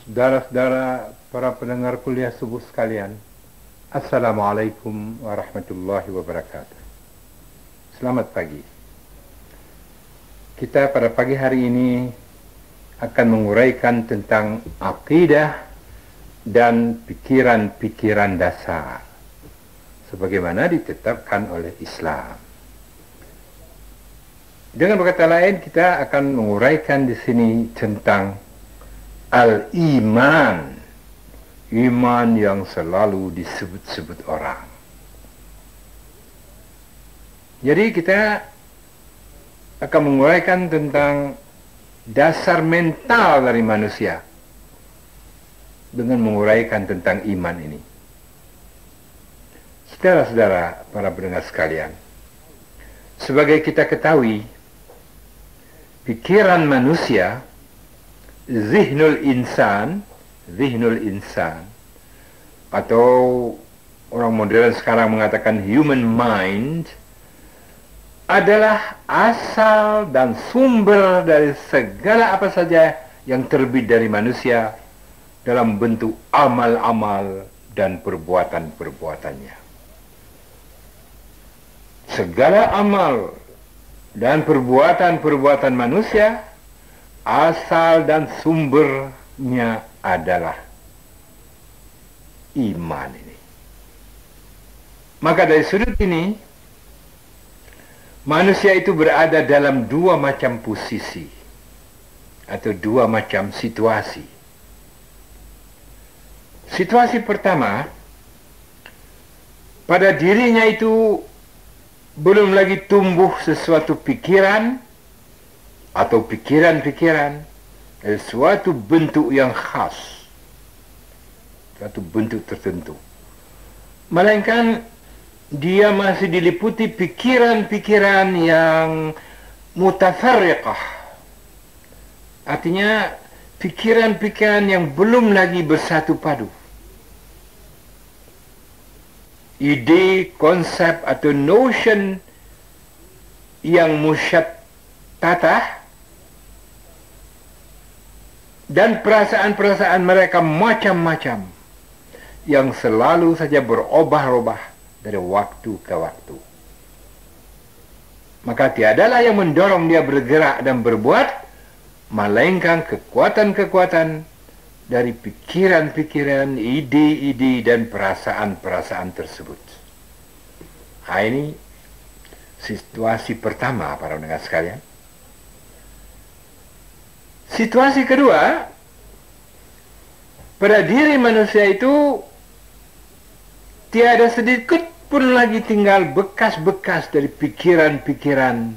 Saudara-saudara, para pendengar kuliah subuh sekalian, Assalamualaikum warahmatullahi wabarakatuh. Selamat pagi. Kita pada pagi hari ini akan menguraikan tentang akidah dan pikiran-pikiran dasar sebagaimana ditetapkan oleh Islam. Dengan berkata lain, kita akan menguraikan di sini tentang al-iman, iman yang selalu disebut-sebut orang. Jadi kita akan menguraikan tentang dasar mental dari manusia dengan menguraikan tentang iman ini. Saudara-saudara, para pendengar sekalian, sebagai kita ketahui, pikiran manusia, zihnul insan atau orang modern sekarang mengatakan human mind adalah asal dan sumber dari segala apa saja yang terbit dari manusia dalam bentuk amal-amal dan perbuatan-perbuatannya. Segala amal dan perbuatan-perbuatan manusia asal dan sumbernya adalah iman ini. Maka dari sudut ini, manusia itu berada dalam dua macam posisi atau dua macam situasi. Situasi pertama, pada dirinya itu belum lagi tumbuh sesuatu pikiran atau pikiran-pikiran dari suatu bentuk yang khas, suatu bentuk tertentu, melainkan dia masih diliputi pikiran-pikiran yang mutafarriqah, artinya pikiran-pikiran yang belum lagi bersatu padu. Ide, konsep atau notion yang musyattatah dan perasaan-perasaan mereka macam-macam yang selalu saja berubah-ubah dari waktu ke waktu. Maka tiadalah yang mendorong dia bergerak dan berbuat, melainkan kekuatan-kekuatan dari pikiran-pikiran, ide-ide dan perasaan-perasaan tersebut. Nah, ini situasi pertama, para pendengar sekalian. Situasi kedua, pada diri manusia itu tiada sedikit pun lagi tinggal bekas-bekas dari pikiran-pikiran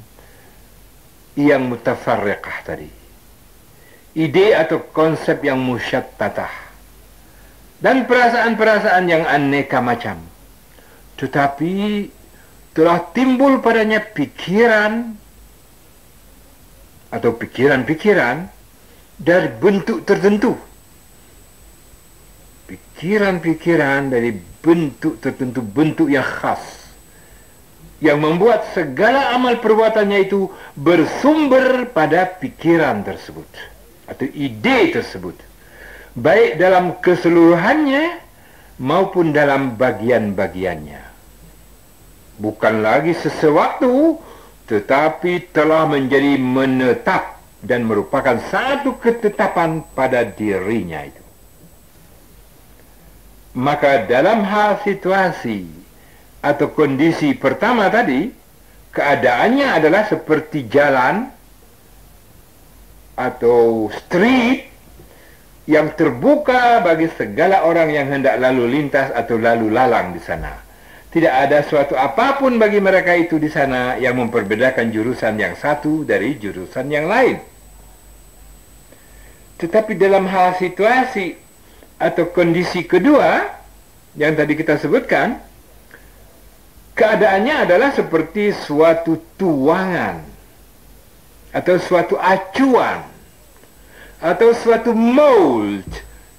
yang mutafarriqah tadi. Ide atau konsep yang musyattatah dan perasaan-perasaan yang aneka macam. Tetapi telah timbul padanya pikiran atau pikiran-pikiran dari bentuk tertentu. Pikiran-pikiran dari bentuk tertentu, bentuk yang khas, yang membuat segala amal perbuatannya itu bersumber pada pikiran tersebut atau ide tersebut, baik dalam keseluruhannya maupun dalam bagian-bagiannya. Bukan lagi sesuatu, tetapi telah menjadi menetap dan merupakan satu ketetapan pada dirinya itu. Maka dalam hal situasi atau kondisi pertama tadi, keadaannya adalah seperti jalan atau street yang terbuka bagi segala orang yang hendak lalu lintas atau lalu lalang di sana. Tidak ada suatu apapun bagi mereka itu di sana yang memperbedakan jurusan yang satu dari jurusan yang lain. Tetapi dalam hal situasi atau kondisi kedua yang tadi kita sebutkan, keadaannya adalah seperti suatu tuangan atau suatu acuan atau suatu mold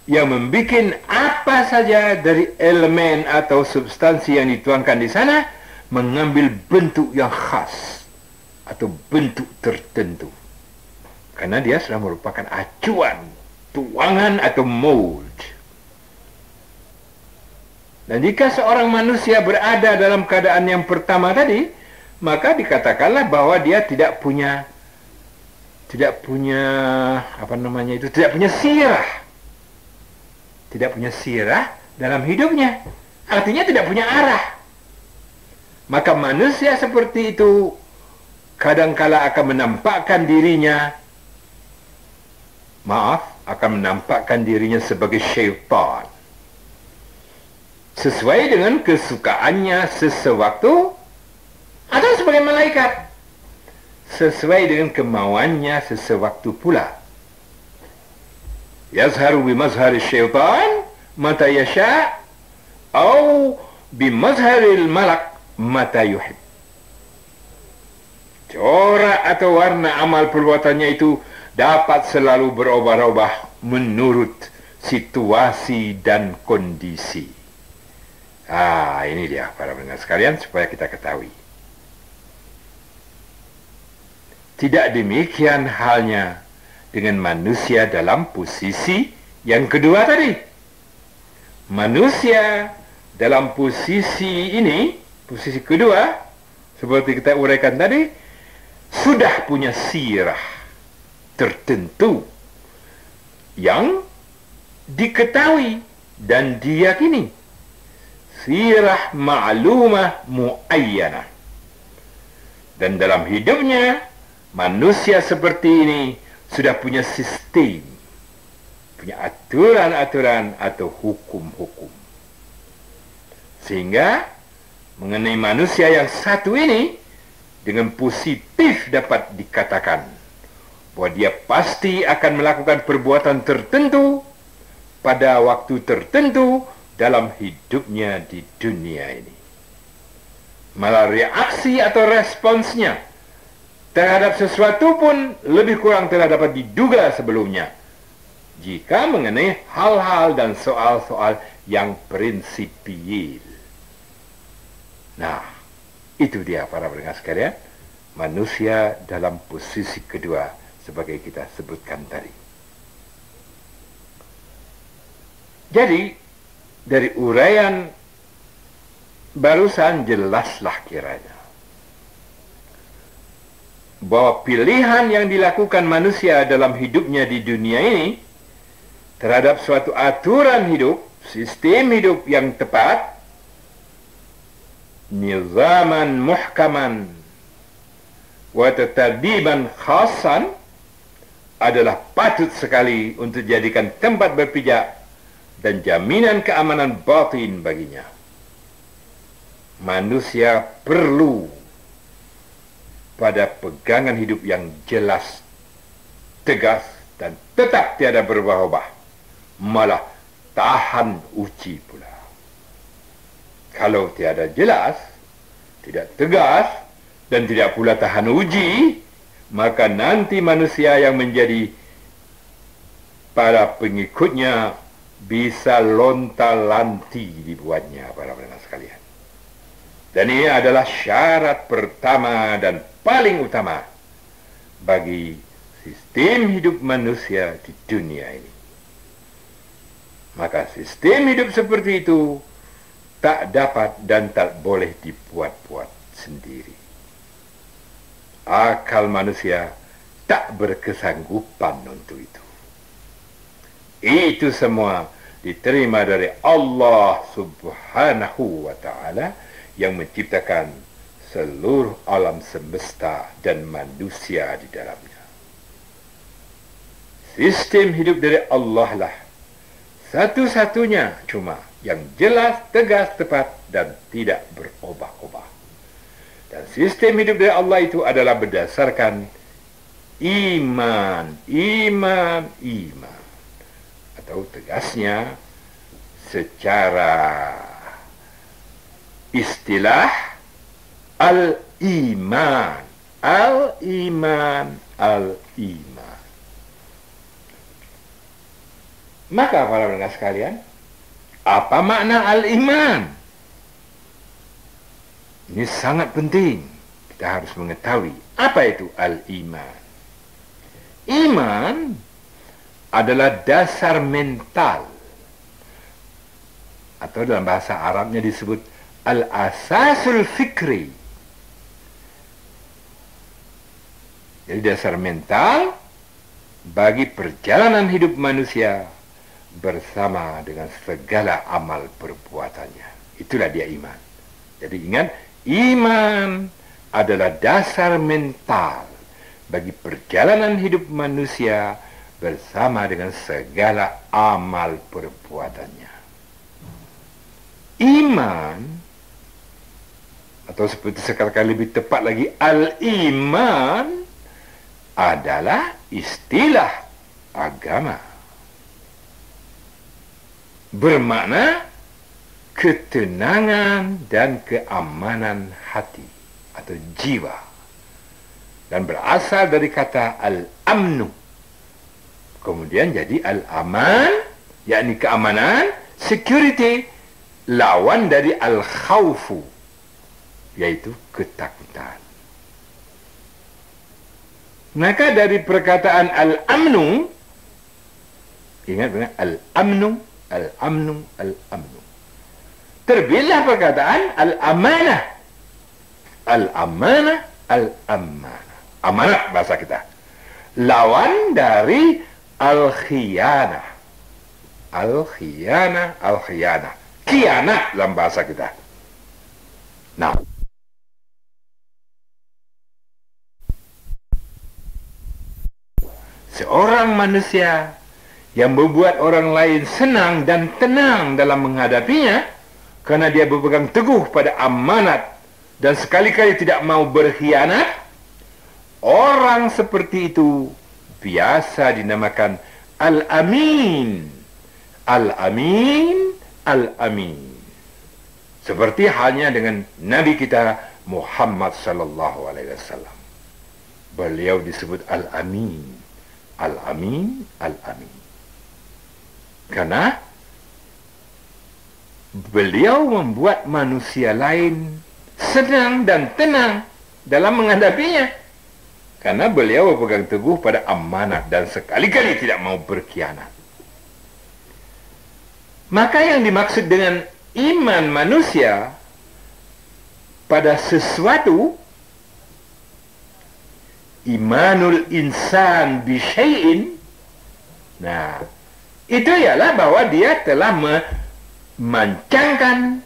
yang membuat apa saja dari elemen atau substansi yang dituangkan di sana mengambil bentuk yang khas atau bentuk tertentu. Karena dia sudah merupakan acuan tuangan atau mold. Dan jika seorang manusia berada dalam keadaan yang pertama tadi, maka dikatakanlah bahwa dia tidak punya tidak punya sirah. Tidak punya sirah dalam hidupnya. Artinya tidak punya arah. Maka manusia seperti itu kadangkala akan menampakkan dirinya sebagai syaitan. Sesuai dengan kesukaannya sesewaktu atau sebagai malaikat. Sesuai dengan kemauannya sesewaktu pula. Yazharu bimazhari syaitan mata yasha' atau bimazharil malak mata yuhib. Corak atau warna amal perbuatannya itu dapat selalu berubah-ubah menurut situasi dan kondisi. Ini dia para pendengar sekalian, supaya kita ketahui. Tidak demikian halnya dengan manusia dalam posisi yang kedua tadi. Manusia dalam posisi ini, posisi kedua, seperti kita uraikan tadi, sudah punya sirah tertentu yang diketahui dan diyakini. Sirah ma'lumah mu'ayyanah. Dan dalam hidupnya, manusia seperti ini sudah punya sistem, punya aturan-aturan atau hukum-hukum. Sehingga mengenai manusia yang satu ini, dengan positif dapat dikatakan bahwa dia pasti akan melakukan perbuatan tertentu pada waktu tertentu dalam hidupnya di dunia ini. Malah reaksi atau responsnya terhadap sesuatu pun lebih kurang telah dapat diduga sebelumnya, jika mengenai hal-hal dan soal-soal yang prinsipial. Nah, itu dia para pendengar sekalian, manusia dalam posisi kedua sebagai kita sebutkan tadi. Jadi, dari uraian barusan jelaslah kiranya bahwa pilihan yang dilakukan manusia dalam hidupnya di dunia ini terhadap suatu aturan hidup, sistem hidup yang tepat, nizaman muhkaman wa tatardiban khasan, adalah patut sekali untuk dijadikan tempat berpijak dan jaminan keamanan batin baginya. Manusia perlu pada pegangan hidup yang jelas, tegas, dan tetap tiada berubah-ubah, malah tahan uji pula. Kalau tiada jelas, tidak tegas, dan tidak pula tahan uji, maka nanti manusia yang menjadi para pengikutnya bisa lonta-lanti dibuatnya, para pendengar sekalian. Dan ini adalah syarat pertama dan paling utama bagi sistem hidup manusia di dunia ini. Maka sistem hidup seperti itu tak dapat dan tak boleh dibuat-buat sendiri. Akal manusia tak berkesanggupan untuk itu. Itu semua diterima dari Allah Subhanahu wa ta'ala yang menciptakan seluruh alam semesta dan manusia di dalamnya. Sistem hidup dari Allah lah satu-satunya cuma yang jelas, tegas, tepat, dan tidak berubah-ubah. Dan sistem hidup dari Allah itu adalah berdasarkan iman. Atau tegasnya secara istilah al-iman. Maka para pendengar sekalian, apa makna al-iman? Ini sangat penting. Kita harus mengetahui apa itu al-iman. Iman adalah dasar mental, atau dalam bahasa Arabnya disebut al-asasul fikri. Jadi dasar mental bagi perjalanan hidup manusia bersama dengan segala amal perbuatannya. Itulah dia iman. Jadi ingat, iman adalah dasar mental bagi perjalanan hidup manusia bersama dengan segala amal perbuatannya. Iman, atau seperti sekarang lebih tepat lagi, al-iman adalah istilah agama. Bermakna ketenangan dan keamanan hati atau jiwa. Dan berasal dari kata al-amnu. Kemudian jadi al-aman, yakni keamanan, security, lawan dari al-khawfu, yaitu ketakutan. Maka dari perkataan al-amnu, ingat benar, al-amnu, al-amnu, al-amnu, terbillah perkataan al-amanah, al-amanah, al-amanah. Amanah bahasa kita. Lawan dari al-khiyanah. Al-khiyanah, al-khiyanah. Khianat dalam bahasa kita. Nah, seorang manusia yang membuat orang lain senang dan tenang dalam menghadapinya karena dia berpegang teguh pada amanat dan sekali-kali tidak mau berkhianat, orang seperti itu biasa dinamakan al-amin. Al-amin, al-amin. Seperti halnya dengan Nabi kita Muhammad sallallahu alaihi wasallam. Beliau disebut al-amin. Al-amin, al-amin. Karena beliau membuat manusia lain senang dan tenang dalam menghadapinya. Karena beliau berpegang teguh pada amanat dan sekali-kali tidak mau berkhianat. Maka yang dimaksud dengan iman manusia pada sesuatu, imanul insan bi syai'in, nah, itu ialah bahwa dia telah memancangkan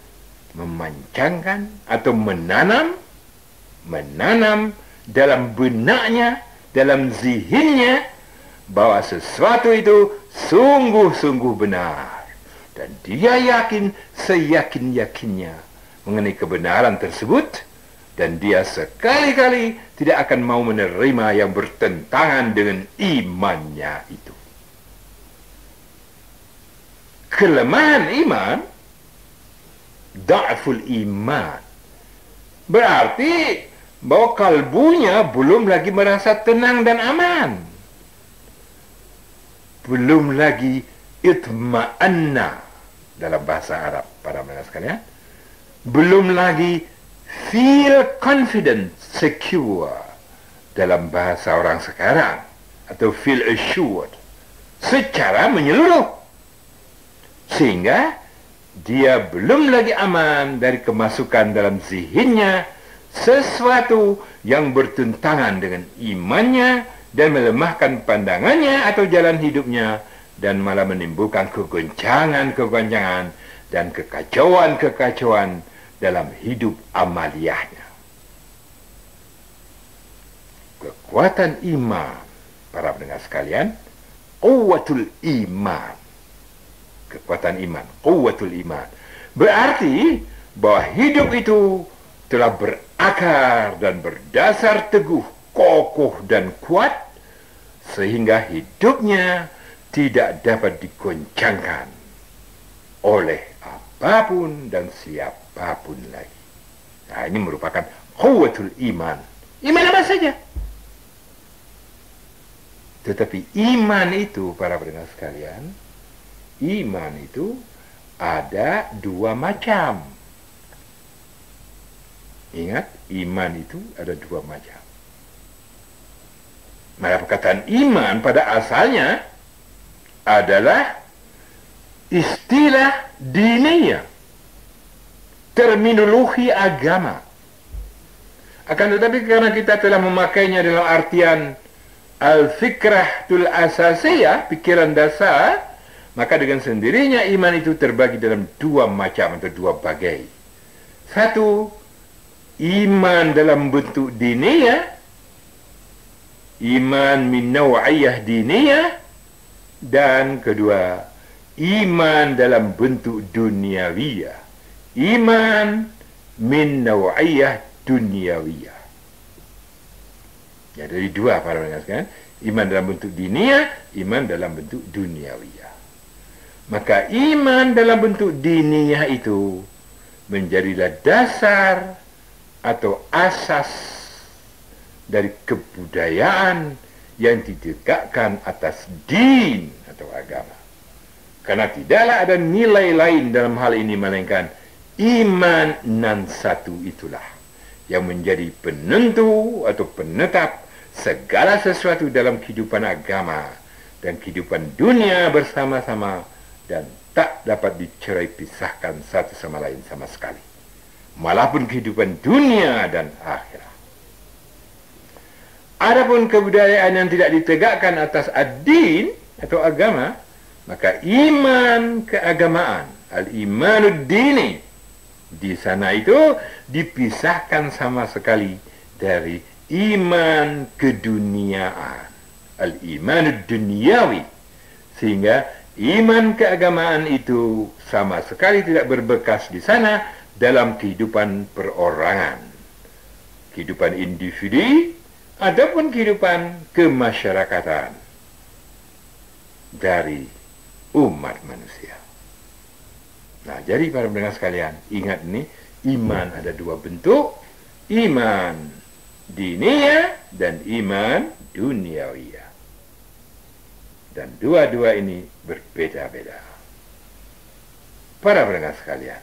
atau menanam dalam benaknya, dalam zihinnya, bahwa sesuatu itu sungguh-sungguh benar. Dan dia yakin seyakin-yakinnya mengenai kebenaran tersebut, dan dia sekali-kali tidak akan mau menerima yang bertentangan dengan imannya itu. Kelemahan iman, da'ful iman, berarti bahwa kalbunya belum lagi merasa tenang dan aman. Belum lagi itma'anna dalam bahasa Arab, para pendengar sekalian. Belum lagi feel confident, secure dalam bahasa orang sekarang, atau feel assured secara menyeluruh, sehingga dia belum lagi aman dari kemasukan dalam zihinnya sesuatu yang bertentangan dengan imannya dan melemahkan pandangannya atau jalan hidupnya, dan malah menimbulkan kegoncangan dan kekacauan dalam hidup amaliyahnya. Kekuatan iman, para pendengar sekalian, quwwatul iman. Kekuatan iman, quwwatul iman, berarti bahwa hidup itu telah berakar dan berdasar teguh, kokoh dan kuat, sehingga hidupnya tidak dapat digoncangkan oleh apapun dan siapapun lagi. Nah, ini merupakan quwwatul iman. Iman apa saja. Tetapi iman itu, para pendengar sekalian, iman itu ada dua macam. Ingat, iman itu ada dua macam. Maka perkataan iman pada asalnya adalah istilah diniyah, terminologi agama. Akan tetapi karena kita telah memakainya dalam artian al-fikratul asasiyah, pikiran dasar, maka dengan sendirinya iman itu terbagi dalam dua macam atau dua bagai. Satu, iman dalam bentuk diniyah, iman min naw'iyah diniyah, dan kedua, iman dalam bentuk duniawiyah, iman min naw'iyah duniawiyah. Ya, dari dua para pendengar sekalian, iman dalam bentuk diniyah, iman dalam bentuk duniawiyah. Maka iman dalam bentuk diniyah itu menjadilah dasar atau asas dari kebudayaan yang ditegakkan atas din atau agama. Karena tidaklah ada nilai lain dalam hal ini melainkan iman nan satu itulah yang menjadi penentu atau penetap segala sesuatu dalam kehidupan agama dan kehidupan dunia bersama-sama, dan tak dapat dicerai pisahkan satu sama lain sama sekali, malapun kehidupan dunia dan akhirat. Adapun kebudayaan yang tidak ditegakkan atas ad-din atau agama, maka iman keagamaan, al-imanud dini, di sana itu dipisahkan sama sekali dari iman keduniaan, al-imanud duniawi, sehingga iman keagamaan itu sama sekali tidak berbekas di sana dalam kehidupan perorangan, kehidupan individu, ataupun kehidupan kemasyarakatan dari umat manusia. Nah, jadi para pendengar sekalian, ingat ini, iman ada dua bentuk, iman diniyah dan iman duniawiyah. Dan dua-dua ini berbeda-beda. Para pendengar sekalian,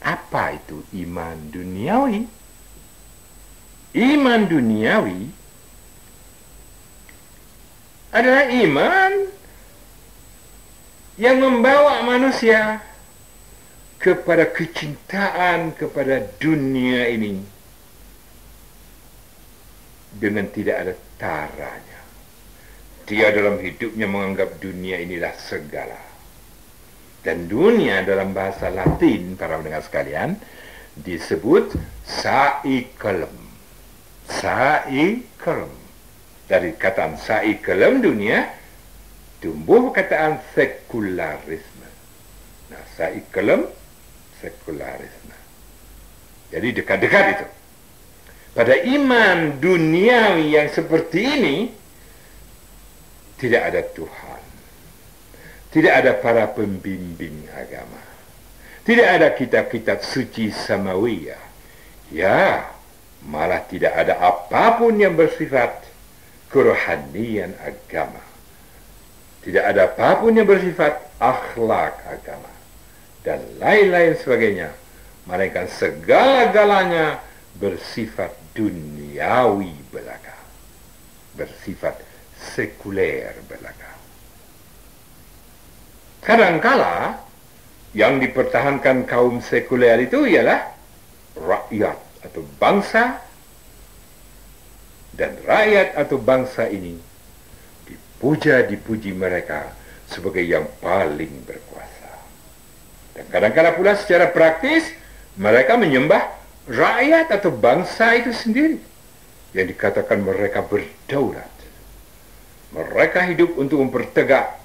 apa itu iman duniawi? Iman duniawi adalah iman yang membawa manusia kepada kecintaan kepada dunia ini dengan tidak ada taranya. Dia dalam hidupnya menganggap dunia inilah segala. Dan dunia dalam bahasa Latin, para pendengar sekalian, disebut sa'ikelem. Sa'ikelem. Dari kataan sa'ikelem dunia, tumbuh perkataan sekularisme. Nah, sa'ikelem, sekularisme. Jadi dekat-dekat itu. Pada iman duniawi yang seperti ini, tidak ada Tuhan, tidak ada para pembimbing agama, tidak ada kitab-kitab suci samawiyah, ya, malah tidak ada apapun yang bersifat kerohanian agama, tidak ada apapun yang bersifat akhlak agama, dan lain-lain sebagainya, melainkan segala-galanya bersifat duniawi belaka, bersifat sekuler belaka. Kadangkala yang dipertahankan kaum sekuler itu ialah rakyat atau bangsa, dan rakyat atau bangsa ini dipuji mereka sebagai yang paling berkuasa. Dan kadangkala pula secara praktis mereka menyembah rakyat atau bangsa itu sendiri, yang dikatakan mereka berdaulat. Mereka hidup untuk mempertegak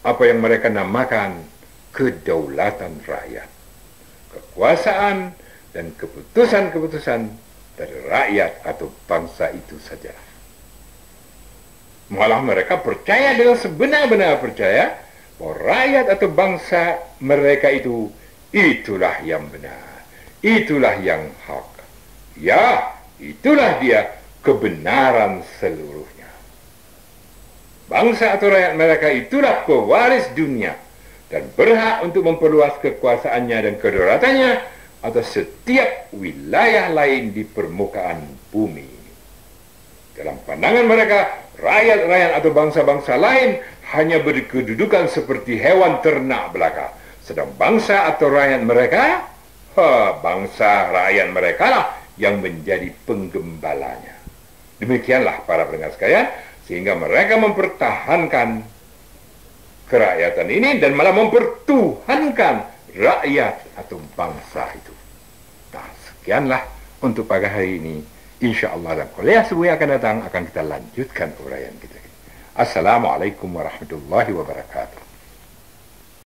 apa yang mereka namakan kedaulatan rakyat, kekuasaan dan keputusan-keputusan dari rakyat atau bangsa itu saja. Malah mereka percaya dengan sebenar-benar percaya bahwa rakyat atau bangsa mereka itu, itulah yang benar, itulah yang hak. Ya, itulah dia kebenaran seluruhnya. Bangsa atau rakyat mereka itulah pewaris dunia dan berhak untuk memperluas kekuasaannya dan kedaulatannya atas setiap wilayah lain di permukaan bumi. Dalam pandangan mereka, rakyat-rakyat atau bangsa-bangsa lain hanya berkedudukan seperti hewan ternak belaka. Sedang bangsa atau rakyat mereka, bangsa rakyat mereka lah yang menjadi penggembalanya. Demikianlah para pendengar sekalian, sehingga mereka mempertahankan kerakyatan ini dan malah mempertuhankan rakyat atau bangsa itu. Nah, sekianlah untuk pagi hari ini. InsyaAllah dalam kuliah subuh yang akan datang akan kita lanjutkan uraian kita. Assalamualaikum warahmatullahi wabarakatuh.